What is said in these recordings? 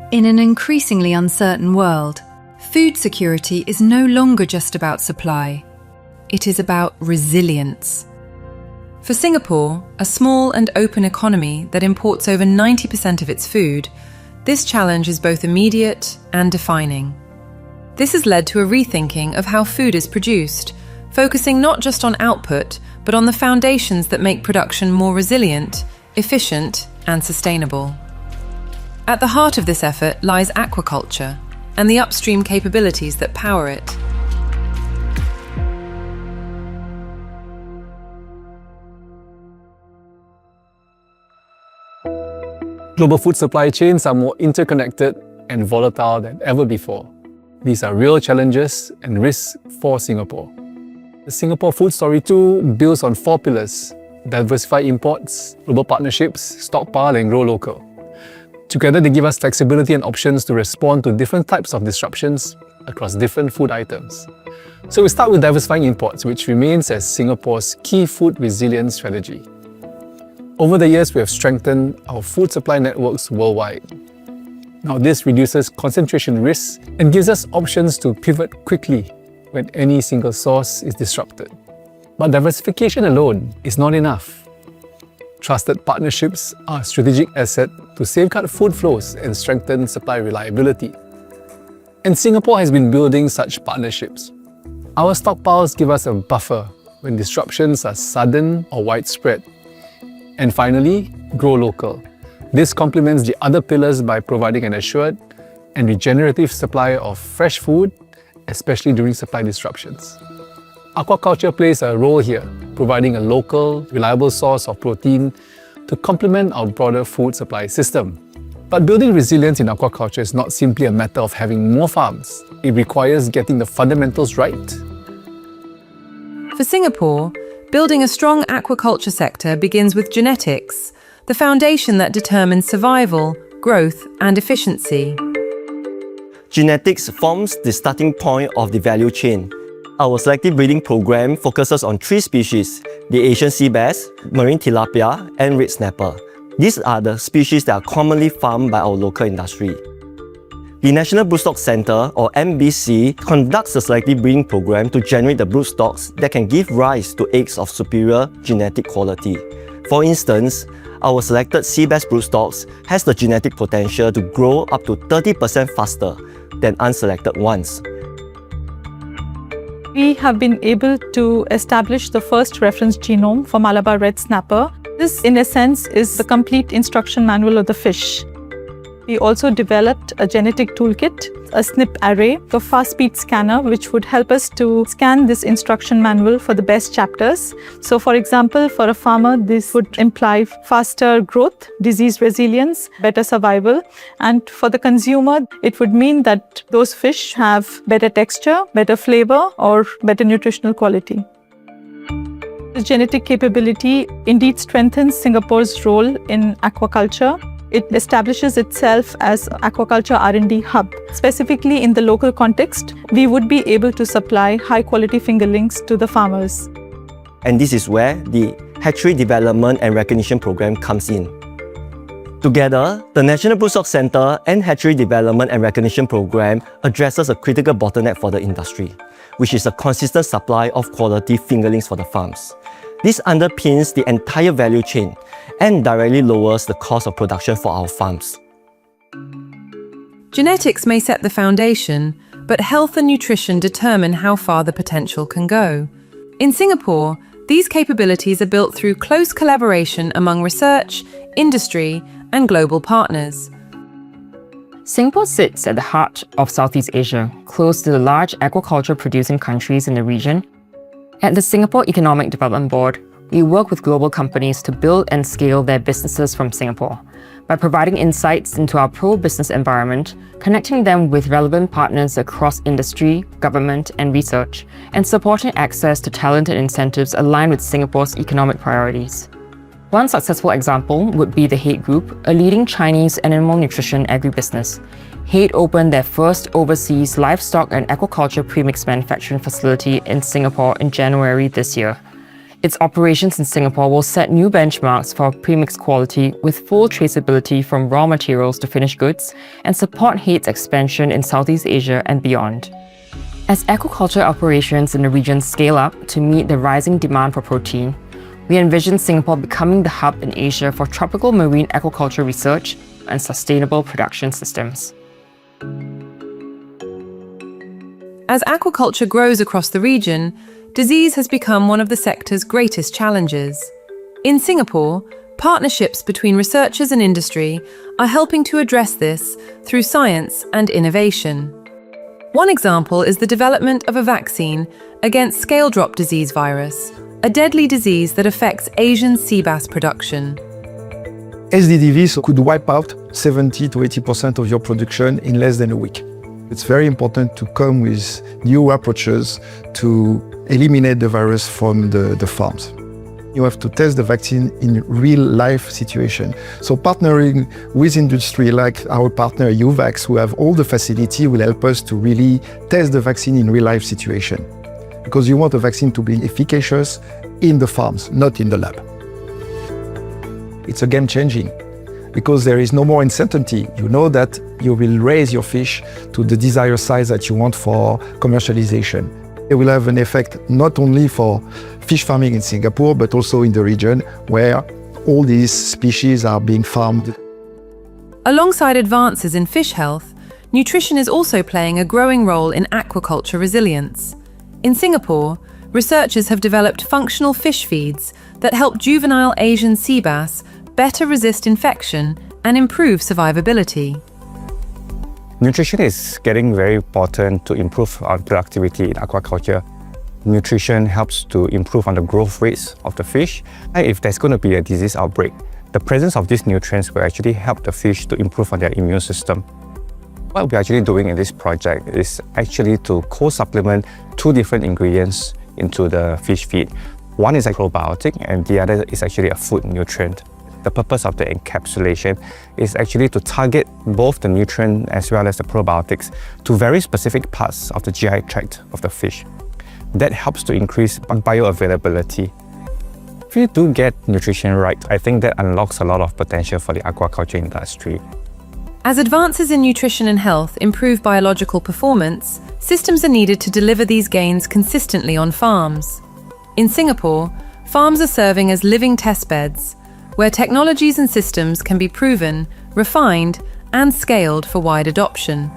In an increasingly uncertain world, food security is no longer just about supply. It is about resilience. For Singapore, a small and open economy that imports over 90% of its food, this challenge is both immediate and defining. This has led to a rethinking of how food is produced, focusing not just on output, but on the foundations that make production more resilient, efficient, and sustainable. At the heart of this effort lies aquaculture and the upstream capabilities that power it. Global food supply chains are more interconnected and volatile than ever before. These are real challenges and risks for Singapore. The Singapore Food Story 2 builds on 4 pillars: diversify imports, global partnerships, stockpile, and grow local. Together, they give us flexibility and options to respond to different types of disruptions across different food items. So we start with diversifying imports, which remains as Singapore's key food resilience strategy. Over the years, we have strengthened our food supply networks worldwide. Now, this reduces concentration risks and gives us options to pivot quickly when any single source is disrupted. But diversification alone is not enough. Trusted partnerships are a strategic asset to safeguard food flows and strengthen supply reliability. And Singapore has been building such partnerships. Our stockpiles give us a buffer when disruptions are sudden or widespread. And finally, grow local. This complements the other pillars by providing an assured and regenerative supply of fresh food, especially during supply disruptions. Aquaculture plays a role here, providing a local, reliable source of protein to complement our broader food supply system. But building resilience in aquaculture is not simply a matter of having more farms. It requires getting the fundamentals right. For Singapore, building a strong aquaculture sector begins with genetics, the foundation that determines survival, growth, and efficiency. Genetics forms the starting point of the value chain. Our selective breeding program focuses on 3 species: the Asian sea bass, marine tilapia, and red snapper. These are the species that are commonly farmed by our local industry. The National Broodstock Centre, or NBC, conducts a selective breeding program to generate the broodstocks that can give rise to eggs of superior genetic quality. For instance, our selected sea bass broodstocks has the genetic potential to grow up to 30% faster than unselected ones. We have been able to establish the first reference genome for Malabar red snapper. This, in a sense, is the complete instruction manual of the fish. We also developed a genetic toolkit, a SNP array, a fast-speed scanner, which would help us to scan this instruction manual for the best chapters. So, for example, for a farmer, this would imply faster growth, disease resilience, better survival. And for the consumer, it would mean that those fish have better texture, better flavor, or better nutritional quality. This genetic capability indeed strengthens Singapore's role in aquaculture. It establishes itself as aquaculture R&D hub. Specifically in the local context, we would be able to supply high-quality fingerlings to the farmers. And this is where the Hatchery Development and Recognition Program comes in. Together, the National Broodstock Centre and Hatchery Development and Recognition Program addresses a critical bottleneck for the industry, which is a consistent supply of quality fingerlings for the farms. This underpins the entire value chain and directly lowers the cost of production for our farms. Genetics may set the foundation, but health and nutrition determine how far the potential can go. In Singapore, these capabilities are built through close collaboration among research, industry, and global partners. Singapore sits at the heart of Southeast Asia, close to the large aquaculture producing countries in the region. At the Singapore Economic Development Board, we work with global companies to build and scale their businesses from Singapore by providing insights into our pro-business environment, connecting them with relevant partners across industry, government, and research, and supporting access to talent and incentives aligned with Singapore's economic priorities. One successful example would be the Haight Group, a leading Chinese animal nutrition agribusiness. Haight opened their first overseas livestock and aquaculture premix manufacturing facility in Singapore in January this year. Its operations in Singapore will set new benchmarks for premixed quality with full traceability from raw materials to finished goods and support HATE's expansion in Southeast Asia and beyond. As aquaculture operations in the region scale up to meet the rising demand for protein, we envision Singapore becoming the hub in Asia for tropical marine aquaculture research and sustainable production systems. As aquaculture grows across the region, disease has become one of the sector's greatest challenges. In Singapore, partnerships between researchers and industry are helping to address this through science and innovation. One example is the development of a vaccine against scale drop disease virus, a deadly disease that affects Asian sea bass production. SDDVs could wipe out 70 to 80% of your production in less than a week. It's very important to come with new approaches to eliminate the virus from the farms. You have to test the vaccine in real life situation. So partnering with industry like our partner UVax, who have all the facility, will help us to really test the vaccine in real life situation. Because you want a vaccine to be efficacious in the farms, not in the lab. It's a game changing because there is no more uncertainty. You know that you will raise your fish to the desired size that you want for commercialization. It will have an effect not only for fish farming in Singapore, but also in the region where all these species are being farmed. Alongside advances in fish health, nutrition is also playing a growing role in aquaculture resilience. In Singapore, researchers have developed functional fish feeds that help juvenile Asian sea bass better resist infection and improve survivability. Nutrition is getting very important to improve our productivity in aquaculture. Nutrition helps to improve on the growth rates of the fish. And if there's going to be a disease outbreak, the presence of these nutrients will actually help the fish to improve on their immune system. What we're actually doing in this project is actually to co-supplement two different ingredients into the fish feed. One is a probiotic and the other is actually a food nutrient. The purpose of the encapsulation is actually to target both the nutrient as well as the probiotics to very specific parts of the GI tract of the fish. That helps to increase bioavailability. If you do get nutrition right, I think that unlocks a lot of potential for the aquaculture industry. As advances in nutrition and health improve biological performance, systems are needed to deliver these gains consistently on farms. In Singapore, farms are serving as living test beds, where technologies and systems can be proven, refined, and scaled for wide adoption.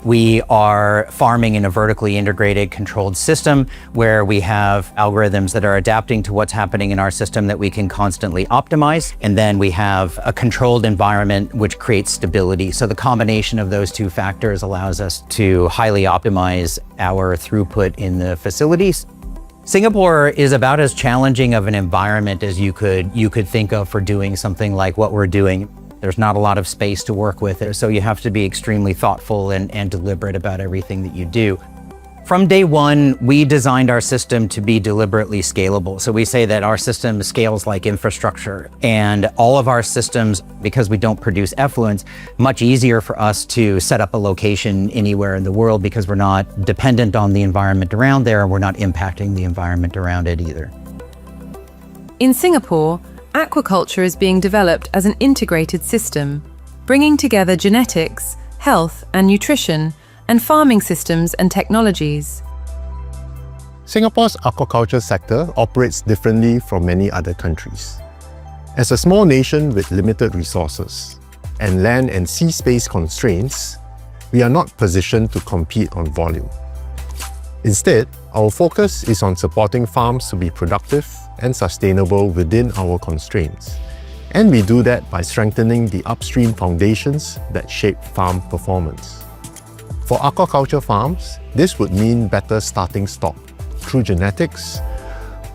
We are farming in a vertically integrated controlled system where we have algorithms that are adapting to what's happening in our system that we can constantly optimize. And then we have a controlled environment which creates stability. So the combination of those two factors allows us to highly optimize our throughput in the facilities. Singapore is about as challenging of an environment as you could think of for doing something like what we're doing. There's not a lot of space to work with, so you have to be extremely thoughtful and deliberate about everything that you do. From day one, we designed our system to be deliberately scalable. So we say that our system scales like infrastructure, and all of our systems, because we don't produce effluents, much easier for us to set up a location anywhere in the world because we're not dependent on the environment around there, and we're not impacting the environment around it either. In Singapore, aquaculture is being developed as an integrated system, bringing together genetics, health and nutrition, and farming systems and technologies. Singapore's aquaculture sector operates differently from many other countries. As a small nation with limited resources and land and sea space constraints, we are not positioned to compete on volume. Instead, our focus is on supporting farms to be productive and sustainable within our constraints. And we do that by strengthening the upstream foundations that shape farm performance. For aquaculture farms, this would mean better starting stock through genetics,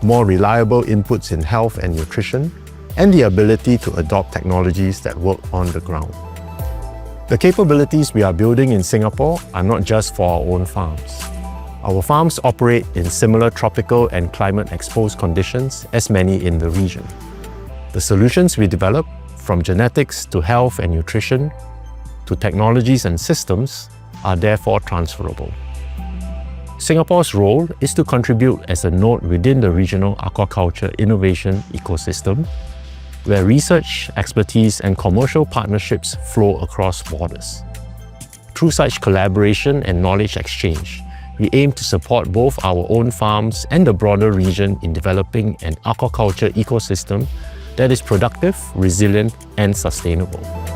more reliable inputs in health and nutrition, and the ability to adopt technologies that work on the ground. The capabilities we are building in Singapore are not just for our own farms. Our farms operate in similar tropical and climate-exposed conditions as many in the region. The solutions we develop, from genetics to health and nutrition, to technologies and systems, are therefore transferable. Singapore's role is to contribute as a node within the regional aquaculture innovation ecosystem, where research, expertise, and commercial partnerships flow across borders. Through such collaboration and knowledge exchange, we aim to support both our own farms and the broader region in developing an aquaculture ecosystem that is productive, resilient, and sustainable.